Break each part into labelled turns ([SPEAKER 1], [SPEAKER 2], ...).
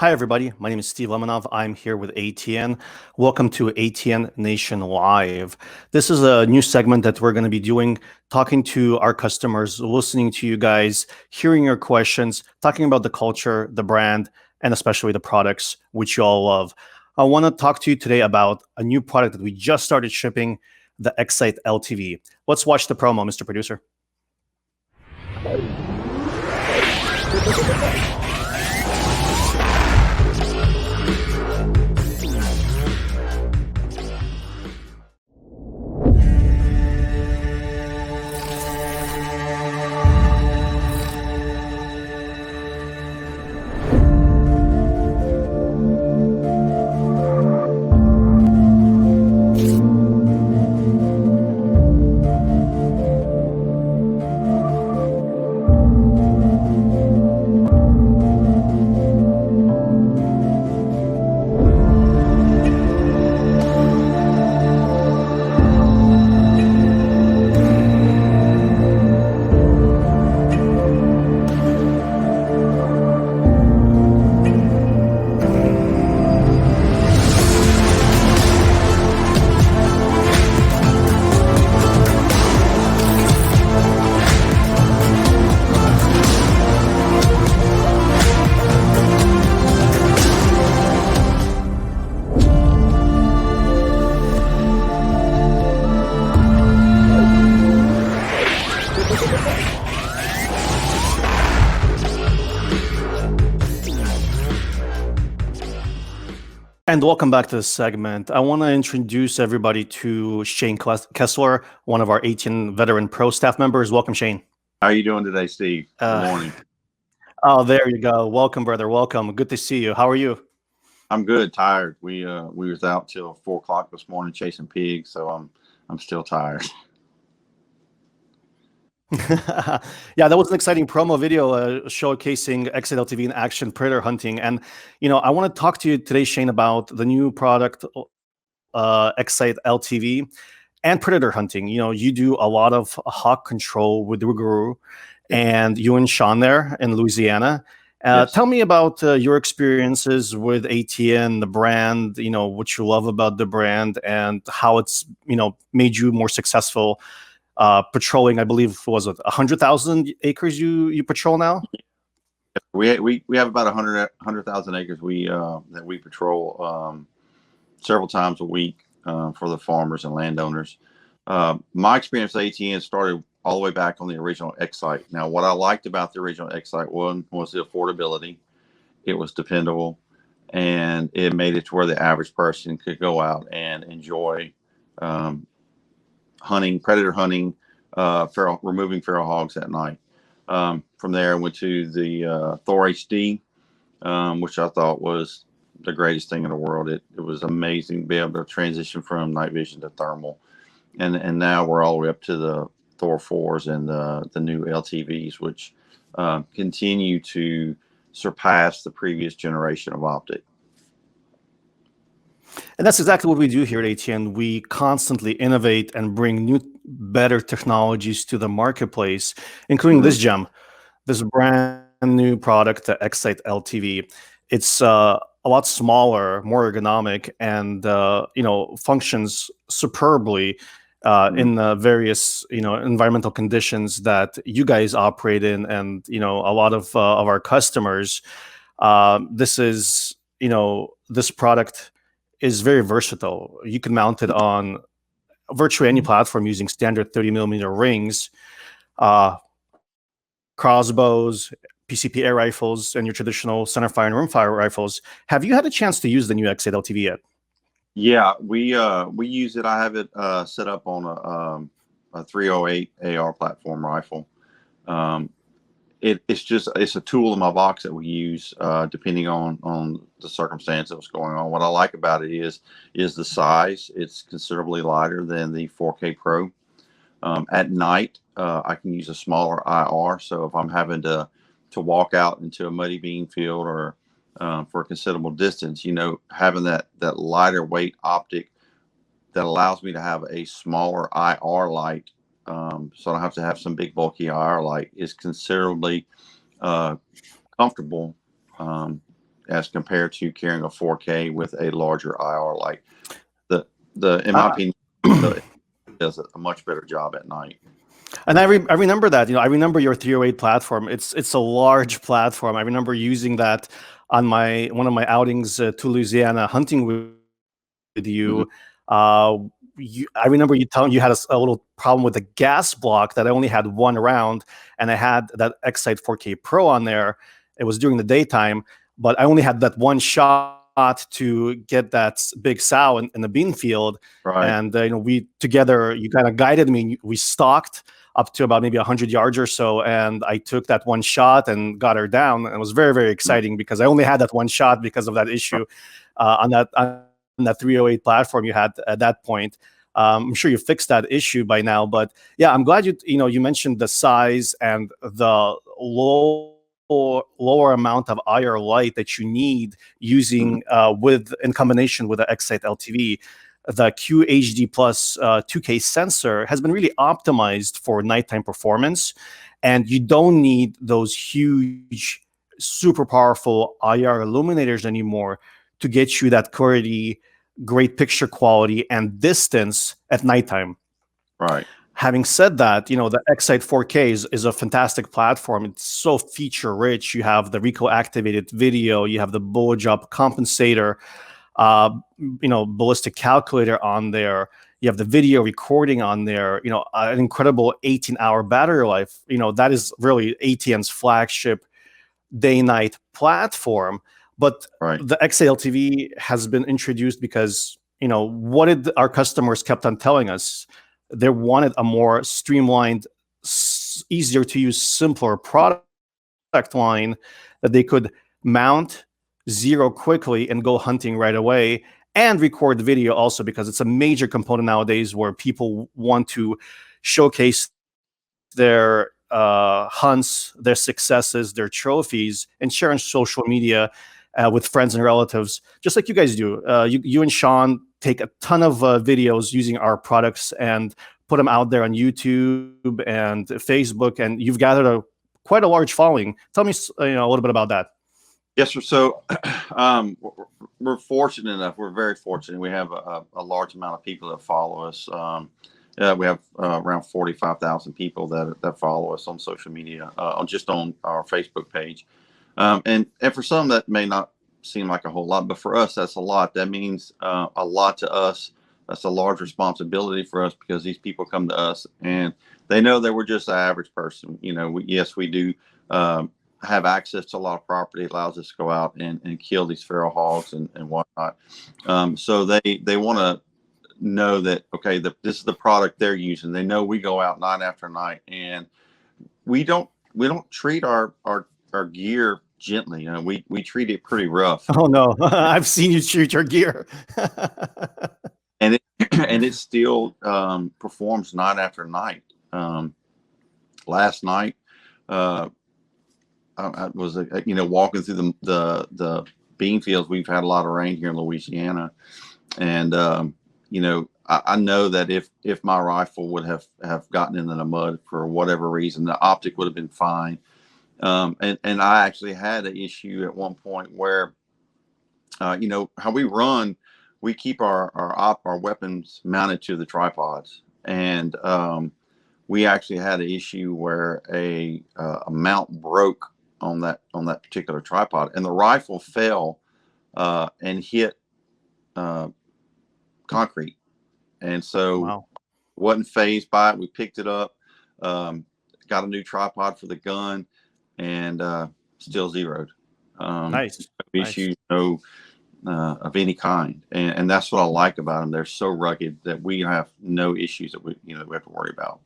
[SPEAKER 1] Hi, everybody. My name is Steve Lemenov. I'm here with ATN. Welcome to ATN Nation Live. This is a new segment that we're going to be doing, talking to our customers, listening to you guys, hearing your questions, talking about the culture, the brand, and especially the products which you all love. I want to talk to you today about a new product that we just started shipping, the X-Sight LTV. Let's watch the promo, Mr. Producer. And welcome back to this segment. I want to introduce everybody to Shane Kessler, one of our ATN veteran pro staff members. Welcome, Shane.
[SPEAKER 2] How are you doing today, Steve? Good morning.
[SPEAKER 1] Oh, there you go. Welcome, brother. Welcome. Good to see you. How are you?
[SPEAKER 2] I'm good. Tired. We was out till 4 o'clock this morning chasing pigs, so I'm still tired.
[SPEAKER 1] Yeah, that was an exciting promo video showcasing X-Sight LTV in action, predator hunting. And, I want to talk to you today, Shane, about the new product, X-Sight LTV and predator hunting. You do a lot of hawk control with Rougarou, and you and Sean there in Louisiana.
[SPEAKER 2] Yes.
[SPEAKER 1] Tell me about your experiences with ATN, the brand, what you love about the brand and how it's, made you more successful patrolling. I believe, was it 100,000 acres you patrol now?
[SPEAKER 2] We have about 100,000 acres that we patrol several times a week for the farmers and landowners. My experience with ATN started all the way back on the original X-Sight. Now, what I liked about the original X-Sight was the affordability. It was dependable, and it made it to where the average person could go out and enjoy hunting, predator hunting, removing feral hogs at night. From there, I went to the Thor HD, which I thought was the greatest thing in the world. It was amazing to be able to transition from night vision to thermal. And now we're all the way up to the Thor 4s and the new LTVs, which continue to surpass the previous generation of optic.
[SPEAKER 1] And that's exactly what we do here at ATN. We constantly innovate and bring new, better technologies to the marketplace, including this gem, this brand new product, the X-Sight LTV. It's a lot smaller, more ergonomic, and functions superbly in the various environmental conditions that you guys operate in, and a lot of our customers. This product is very versatile. You can mount it on virtually any platform using standard 30mm rings, crossbows, PCP air rifles, and your traditional centerfire and rimfire rifles. Have you had a chance to use the new X-Sight LTV yet?
[SPEAKER 2] Yeah, we use it. I have it set up on a 308 AR platform rifle. It's a tool in my box that we use depending on the circumstance that was going on. What I like about it is the size. It's considerably lighter than the 4K Pro. At night, I can use a smaller IR. So if I'm having to walk out into a muddy bean field or for a considerable distance, having that lighter weight optic that allows me to have a smaller IR light, so I don't have to have some big bulky IR light, is considerably comfortable as compared to carrying a 4K with a larger IR. Like in my opinion, it does a much better job at night.
[SPEAKER 1] And I remember that. I remember your 308 platform. It's a large platform. I remember using that on one of my outings to Louisiana hunting with you.
[SPEAKER 2] Mm-hmm.
[SPEAKER 1] I remember you telling you had a little problem with the gas block, that I only had one round, and I had that X-Sight 4K Pro on there. It was during the daytime, but I only had that one shot to get that big sow in the bean field.
[SPEAKER 2] Right.
[SPEAKER 1] And we together, you kind of guided me. We stalked up to about maybe 100 yards or so, and I took that one shot and got her down. And it was very, very exciting because I only had that one shot because of that issue on that 308 platform you had at that point. I'm sure you fixed that issue by now, but yeah, I'm glad you mentioned the size and the lower amount of IR light that you need using in combination with the X-Sight LTV. The QHD Plus 2K sensor has been really optimized for nighttime performance, and you don't need those huge, super powerful IR illuminators anymore to get you that clarity, great picture quality, and distance at nighttime.
[SPEAKER 2] Right.
[SPEAKER 1] Having said that, the X-Sight 4K is a fantastic platform. It's so feature rich. You have the recoil activated video, you have the bullet drop compensator, ballistic calculator on there. You have the video recording on there. An incredible 18-hour battery life. That is really ATN's flagship day-night platform. But the X-Sight LTV has been introduced because what did our customers kept on telling us? They wanted a more streamlined, easier to use, simpler product line that they could mount, zero quickly, and go hunting right away, and record video also, because it's a major component nowadays where people want to showcase their hunts, their successes, their trophies, and share on social media with friends and relatives, just like you guys do. You and Sean take a ton of videos using our products and put them out there on YouTube and Facebook, and you've gathered quite a large following. Tell me a little bit about that.
[SPEAKER 2] Yes, sir. So we're fortunate enough. We're very fortunate. We have a large amount of people that follow us. We have around 45,000 people that follow us on social media, just on our Facebook page. And for some, that may not seem like a whole lot, but for us, that's a lot. That means a lot to us. That's a large responsibility for us, because these people come to us and they know that we're just an average person. We do have access to a lot of property. It allows us to go out and kill these feral hogs and whatnot. So they want to know that, okay, this is the product they're using. They know we go out night after night, and we don't treat our gear gently. We treat it pretty rough.
[SPEAKER 1] Oh no, I've seen you treat your gear.
[SPEAKER 2] and it still performs night after night. Last night, I was walking through the bean fields. We've had a lot of rain here in Louisiana, and I know that if my rifle would have gotten into the mud for whatever reason, the optic would have been fine. And I actually had an issue at one point where, how we run, we keep our weapons mounted to the tripods, and we actually had an issue where a mount broke on that particular tripod, and the rifle fell and hit concrete, and so wasn't phased by it. We picked it up, got a new tripod for the gun, and still zeroed.
[SPEAKER 1] Nice.
[SPEAKER 2] No issues, no of any kind, and that's what I like about them. They're so rugged that we have no issues that we have to worry about.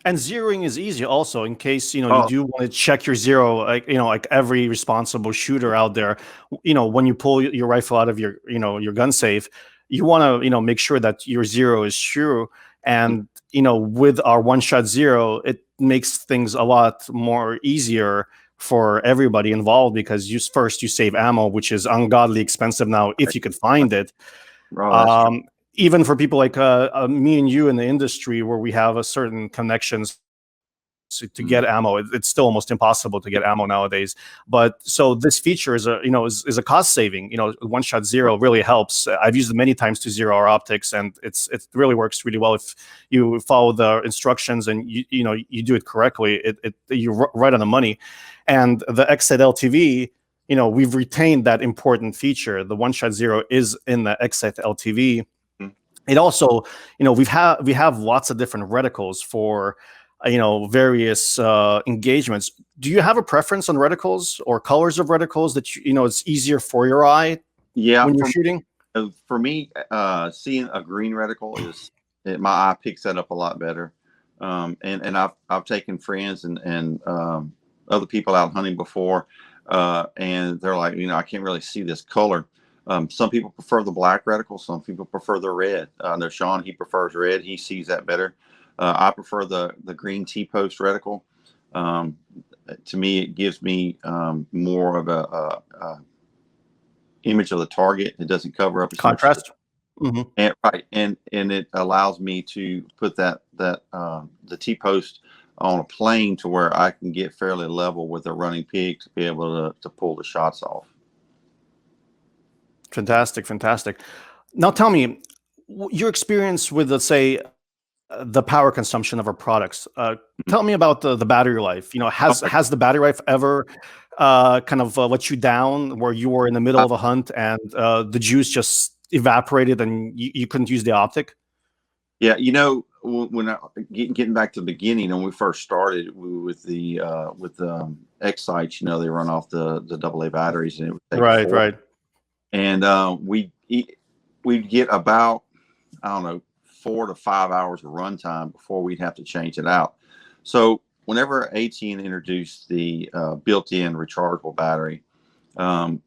[SPEAKER 1] And zeroing is easy also, in case you do want to check your zero, like every responsible shooter out there. When you pull your rifle out of your your gun safe, you want to make sure that your zero is true. And with our one-shot zero, it makes things a lot more easier for everybody involved, because you save ammo, which is ungodly expensive now if you could find it. Even for people like me and you in the industry, where we have a certain connections to get ammo. It's still almost impossible to get ammo nowadays. But so this feature is a cost saving. One shot zero really helps. I've used it many times to zero our optics, and it really works really well if you follow the instructions and you do it correctly. You're right on the money. And the X-Sight LTV, we've retained that important feature. The one shot zero is in the X-Sight LTV. It also, we have lots of different reticles for various engagements. Do you have a preference on reticles or colors of reticles that it's easier for your eye when you're shooting?
[SPEAKER 2] For me, seeing a green reticle my eye picks that up a lot better. And I've taken friends and other people out hunting before, and they're like, I can't really see this color. Some people prefer the black reticle. Some people prefer the red. I know Sean, he prefers red. He sees that better. I prefer the green T-post reticle. To me, it gives me more of a image of the target. It doesn't cover up
[SPEAKER 1] contrast.
[SPEAKER 2] And it allows me to put the T-post on a plane to where I can get fairly level with a running pig to be able to pull the shots off.
[SPEAKER 1] Fantastic. Now tell me your experience with, let's say, the power consumption of our products. Tell me about the battery life. Has the battery life ever kind of let you down, where you were in the middle of a hunt and the juice just evaporated and you couldn't use the optic?
[SPEAKER 2] Yeah, when getting back to the beginning, when we first started with the X-Sights, they run off the AA batteries, and it would take
[SPEAKER 1] right.
[SPEAKER 2] And we'd get about, I don't know, 4 to 5 hours of runtime before we'd have to change it out. So whenever ATN introduced the built-in rechargeable battery, I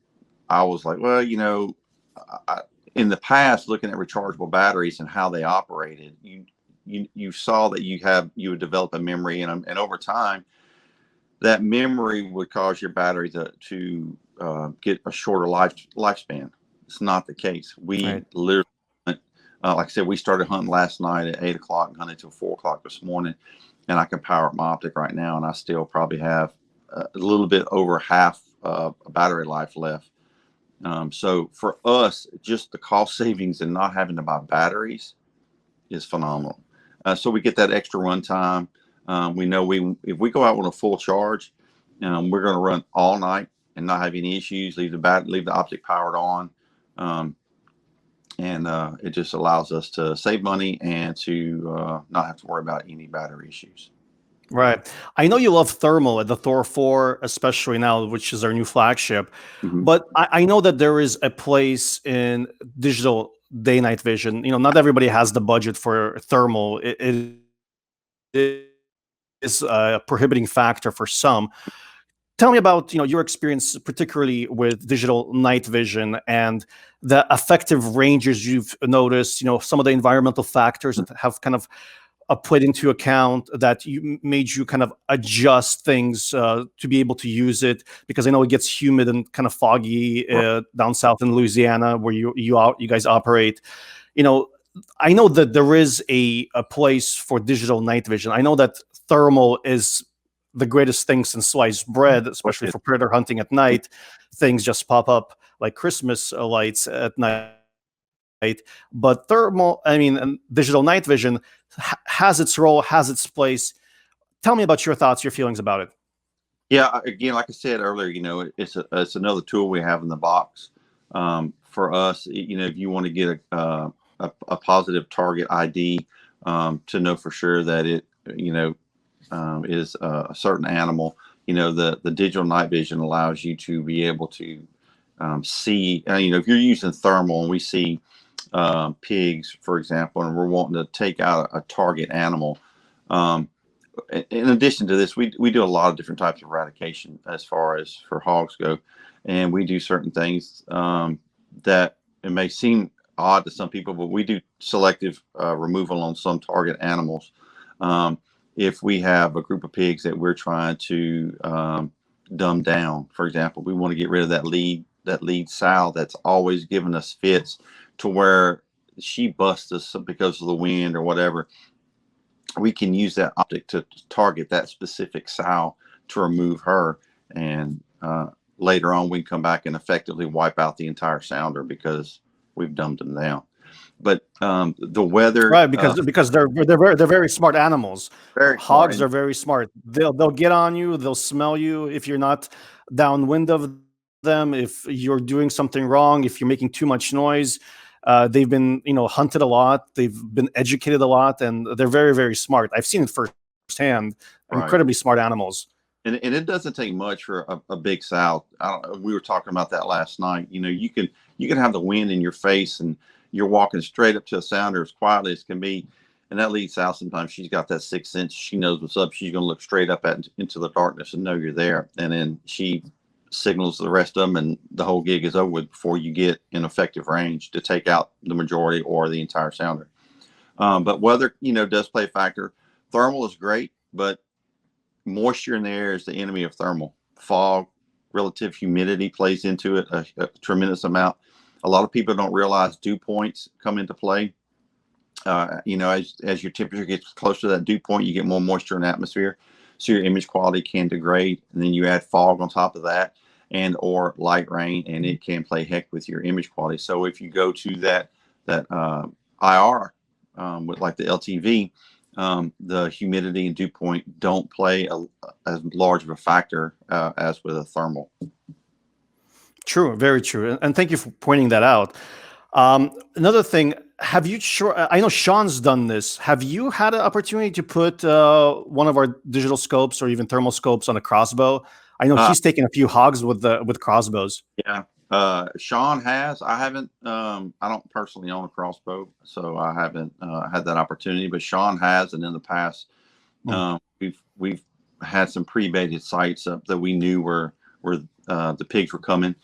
[SPEAKER 2] was like, well, in the past, looking at rechargeable batteries and how they operated, you saw that you would develop a memory in them, and over time, that memory would cause your battery to get a shorter lifespan. It's not the case. We literally, like I said, we started hunting last night at 8 o'clock and hunted till 4 o'clock this morning, and I can power up my optic right now, and I still probably have a little bit over half a battery life left. So for us, just the cost savings and not having to buy batteries is phenomenal. So we get that extra run time. We know if we go out with a full charge, we're going to run all night and not have any issues. Leave the optic powered on, and it just allows us to save money and to not have to worry about any battery issues.
[SPEAKER 1] Right. I know you love thermal at the Thor 4, especially now, which is our new flagship. But I know that there is a place in digital day-night vision. Not everybody has the budget for thermal. It is a prohibiting factor for some. Tell me about your experience, particularly with digital night vision and the effective ranges you've noticed. Some of the environmental factors that have kind of put into account that made you kind of adjust things to be able to use it, because I know it gets humid and kind of foggy down south in Louisiana where you guys operate. I know that there is a place for digital night vision. I know that thermal is the greatest thing since sliced bread, especially for predator hunting at night. Things just pop up like Christmas lights at night. But digital night vision has its role, has its place. Tell me about your thoughts, your feelings about it.
[SPEAKER 2] Yeah, again, like I said earlier, it's another tool we have in the box. For us, if you want to get a positive target ID, to know for sure that it, is a certain animal, the digital night vision allows you to be able to see, if you're using thermal and we see pigs, for example, and we're wanting to take out a target animal. In addition to this, we do a lot of different types of eradication as far as for hogs go, and we do certain things that it may seem odd to some people, but we do selective removal on some target animals. If we have a group of pigs that we're trying to dumb down, for example, we want to get rid of that lead sow that's always giving us fits to where she busts us because of the wind or whatever. we can use that optic to target that specific sow to remove her, and later on we can come back and effectively wipe out the entire sounder because we've dumbed them down. But the weather,
[SPEAKER 1] Right, because they're very smart animals.
[SPEAKER 2] very smart.
[SPEAKER 1] Hogs are very smart. They'll get on you. They'll smell you if you're not downwind of them. If you're doing something wrong, if you're making too much noise, they've been hunted a lot. They've been educated a lot, and they're very smart. I've seen it firsthand.
[SPEAKER 2] Right.
[SPEAKER 1] Incredibly smart animals.
[SPEAKER 2] And it doesn't take much for a big sow. We were talking about that last night. You can have the wind in your face and you're walking straight up to a sounder as quietly as can be. And that lead sow, sometimes she's got that sixth sense. She knows what's up. She's going to look straight up into the darkness and know you're there. And then she signals the rest of them, and the whole gig is over with before you get in effective range to take out the majority or the entire sounder. But weather, does play a factor. Thermal is great, but moisture in the air is the enemy of thermal. Fog, relative humidity plays into it a tremendous amount. A lot of people don't realize dew points come into play. As your temperature gets closer to that dew point, you get more moisture in the atmosphere, so your image quality can degrade. And then you add fog on top of that, and or light rain, and it can play heck with your image quality. So if you go to that IR with like the LTV, the humidity and dew point don't play as large of a factor as with a thermal.
[SPEAKER 1] True, very true, and thank you for pointing that out. Another thing, I know Sean's done this. Have you had an opportunity to put one of our digital scopes or even thermal scopes on a crossbow? I know he's taken a few hogs with crossbows.
[SPEAKER 2] Yeah, Sean has. I haven't. I don't personally own a crossbow, so I haven't had that opportunity. But Sean has, and in the past, we've had some pre-baited sites up that we knew were the pigs were coming,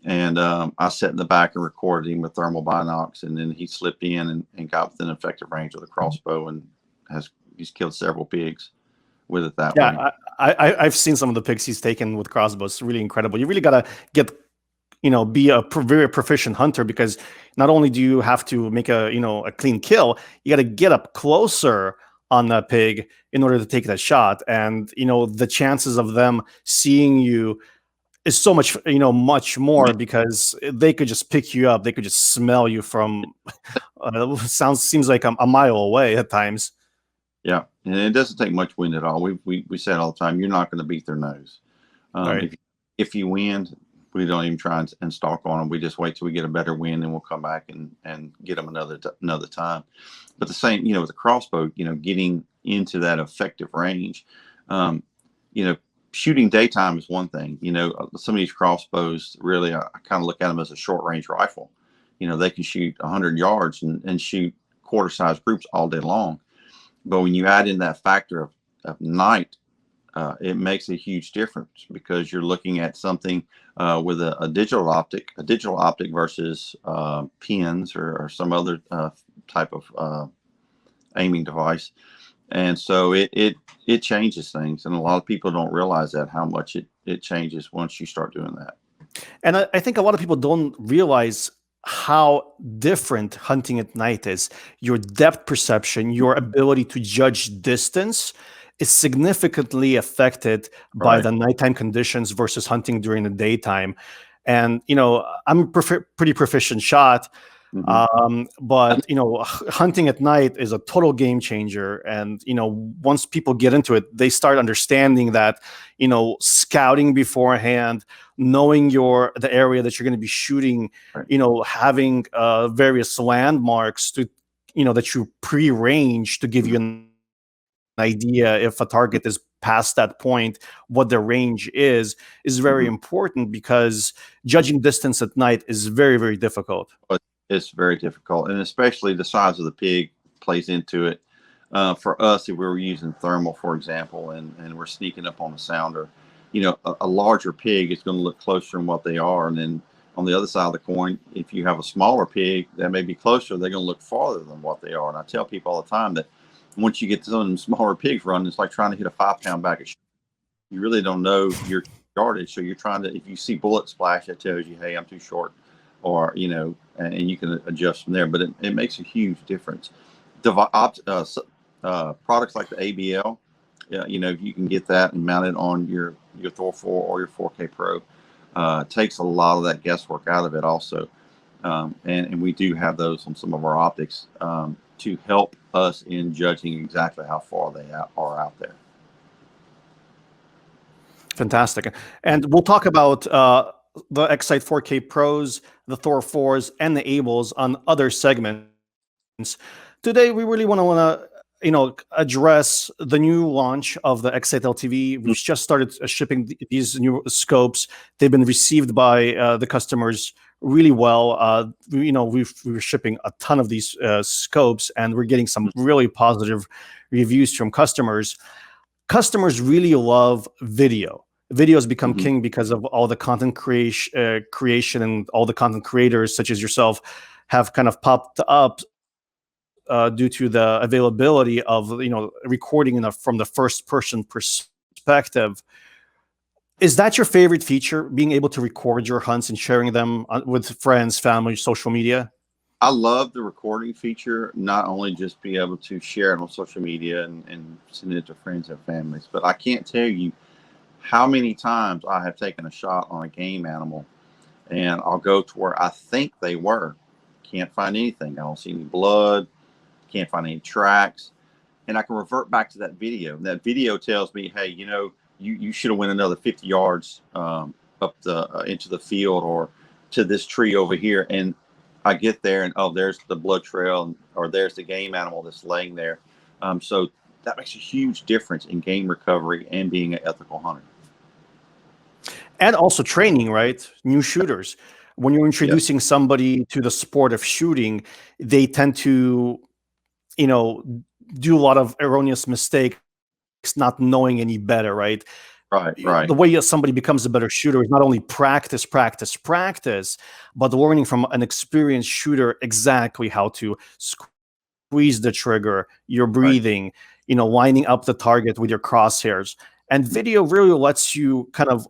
[SPEAKER 2] and I sat in the back and recorded him with thermal binocs, and then he slipped in and got within effective range of the crossbow, and he's killed several pigs with it that way.
[SPEAKER 1] Yeah, I've seen some of the pigs he's taken with crossbows. It's really incredible. You really gotta be a very proficient hunter, because not only do you have to make a clean kill, you got to get up closer on that pig in order to take that shot. And the chances of them seeing you is so much more, because they could just pick you up. They could just smell you from seems like a mile away at times.
[SPEAKER 2] Yeah, and it doesn't take much wind at all. We say it all the time. You're not going to beat their nose.
[SPEAKER 1] Right.
[SPEAKER 2] If you wind, we don't even try and stalk on them. We just wait till we get a better wind, and we'll come back and get them another time. But the same, with the crossbow, getting into that effective range, shooting daytime is one thing. Some of these crossbows, really, I kind of look at them as a short range rifle. They can shoot 100 yards and shoot quarter size groups all day long. But when you add in that factor of night, it makes a huge difference, because you're looking at something with a digital optic versus pins or some other type of aiming device. And so it changes things. And a lot of people don't realize that, how much it changes once you start doing that.
[SPEAKER 1] And I think a lot of people don't realize how different hunting at night is. Your depth perception, your ability to judge distance is significantly affected by the nighttime conditions versus hunting during the daytime. And I'm a pretty proficient shot, but hunting at night is a total game changer. And once people get into it, they start understanding that scouting beforehand, knowing the area that you're going to be shooting, having various landmarks to that you pre-range to give you an idea if a target is past that point, what the range is very important, because judging distance at night is very difficult.
[SPEAKER 2] It's very difficult, and especially the size of the pig plays into it. For us, if we were using thermal, for example, and we're sneaking up on a sounder, a larger pig is going to look closer than what they are. And then on the other side of the coin, if you have a smaller pig that may be closer, they're going to look farther than what they are. And I tell people all the time that once you get some of them smaller pigs running, it's like trying to hit a 5-pound bag of shit. You really don't know your yardage. So you're trying to, if you see bullet splash, that tells you, hey, I'm too short, or, and you can adjust from there. But it makes a huge difference. Products like the ABL, if you can get that and mount it on your Thor 4 or your 4K Pro, takes a lot of that guesswork out of it also. And we do have those on some of our optics to help us in judging exactly how far they are out there.
[SPEAKER 1] Fantastic. And we'll talk about the X-Sight 4K Pros, the Thor 4s, and the Ables on other segments. Today, we really want to address the new launch of the X-Sight LTV. We've just started shipping these new scopes. They've been received by the customers really well. We're shipping a ton of these scopes, and we're getting some really positive reviews from customers. Customers really love video. Video has become king because of all the content creation, and all the content creators such as yourself have kind of popped up due to the availability of recording from the first person perspective. Is that your favorite feature, being able to record your hunts and sharing them with friends, family, social media?
[SPEAKER 2] I love the recording feature, not only just be able to share it on social media and send it to friends and families, but I can't tell you how many times I have taken a shot on a game animal and I'll go to where I think they were. Can't find anything. I don't see any blood. Can't find any tracks. And I can revert back to that video. That video tells me, hey, you should have went another 50 yards up into the field or to this tree over here. And I get there and, oh, there's the blood trail, or there's the game animal that's laying there. So that makes a huge difference in game recovery and being an ethical hunter.
[SPEAKER 1] And also training, right? New shooters. When you're introducing somebody to the sport of shooting, they tend to, do a lot of erroneous mistakes, not knowing any better, right?
[SPEAKER 2] Right.
[SPEAKER 1] The way somebody becomes a better shooter is not only practice, but learning from an experienced shooter exactly how to squeeze the trigger, your breathing, lining up the target with your crosshairs. And video really lets you kind of,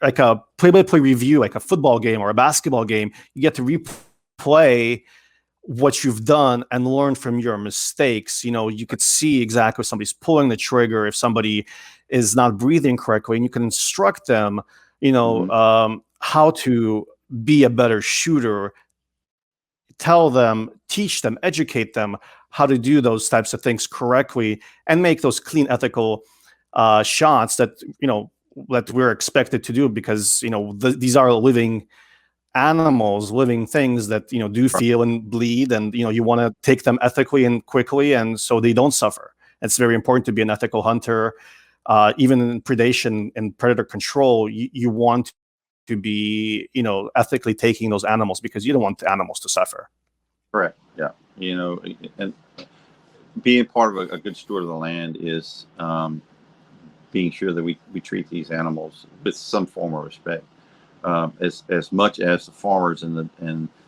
[SPEAKER 1] like a play-by-play review, like a football game or a basketball game. You get to replay what you've done and learn from your mistakes. You could see exactly if somebody's pulling the trigger, if somebody is not breathing correctly, and you can instruct them, how to be a better shooter, tell them, teach them, educate them how to do those types of things correctly and make those clean, ethical shots that, that we're expected to do, because, these are living animals, living things that, do feel and bleed, and, you want to take them ethically and quickly, and so they don't suffer. It's very important to be an ethical hunter. Even in predation and predator control, you want to be, ethically taking those animals, because you don't want the animals to suffer.
[SPEAKER 2] Correct. Yeah. And being part of a good steward of the land is being sure that we treat these animals with some form of respect. As much as the farmers and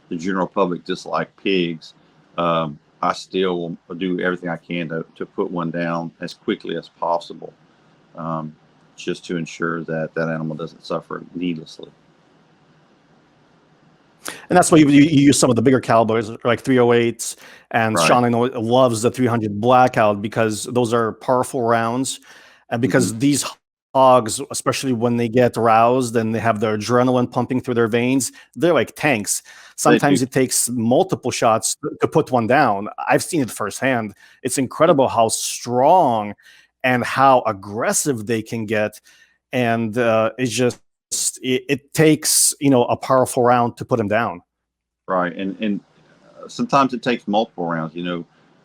[SPEAKER 2] the general public dislike pigs, I still will do everything I can to put one down as quickly as possible, just to ensure that animal doesn't suffer needlessly.
[SPEAKER 1] And that's why you use some of the bigger calibers, like 308s. And
[SPEAKER 2] Right.
[SPEAKER 1] Sean, I know, loves the 300 Blackout, because those are powerful rounds. And because these hogs, especially when they get aroused and they have their adrenaline pumping through their veins, they're like tanks. Sometimes it takes multiple shots to put one down. I've seen it firsthand. It's incredible how strong and how aggressive they can get. And it takes, a powerful round to put them down.
[SPEAKER 2] Right. And sometimes it takes multiple rounds.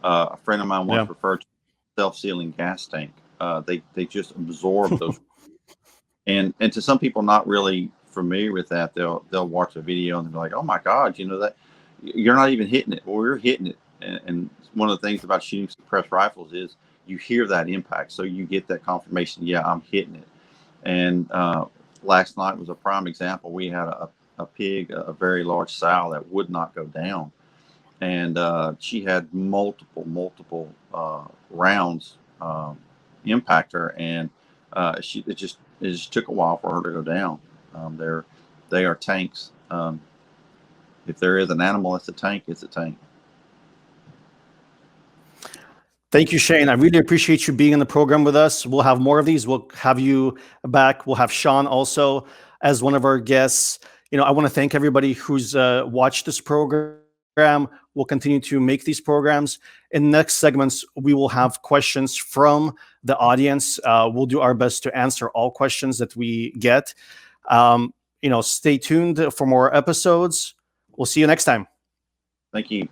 [SPEAKER 2] A friend of mine once referred to self-sealing gas tank. They just absorb those. and to some people not really familiar with that, they'll watch a video and they're like, oh my God, that you're not even hitting it. Well, we're hitting it. And one of the things about shooting suppressed rifles is you hear that impact. So you get that confirmation. Yeah, I'm hitting it. And last night was a prime example. We had a pig, a very large sow that would not go down. And she had multiple rounds impact her, and it just took a while for her to go down. They are tanks. If there is an animal that's a tank, it's a tank.
[SPEAKER 1] Thank you, Shane. I really appreciate you being in the program with us. We'll have more of these. We'll have you back. We'll have Sean also as one of our guests. I want to thank everybody who's watched this program. We'll continue to make these programs. In next segments, we will have questions from the audience. We'll do our best to answer all questions that we get. Stay tuned for more episodes. We'll see you next time.
[SPEAKER 2] Thank you.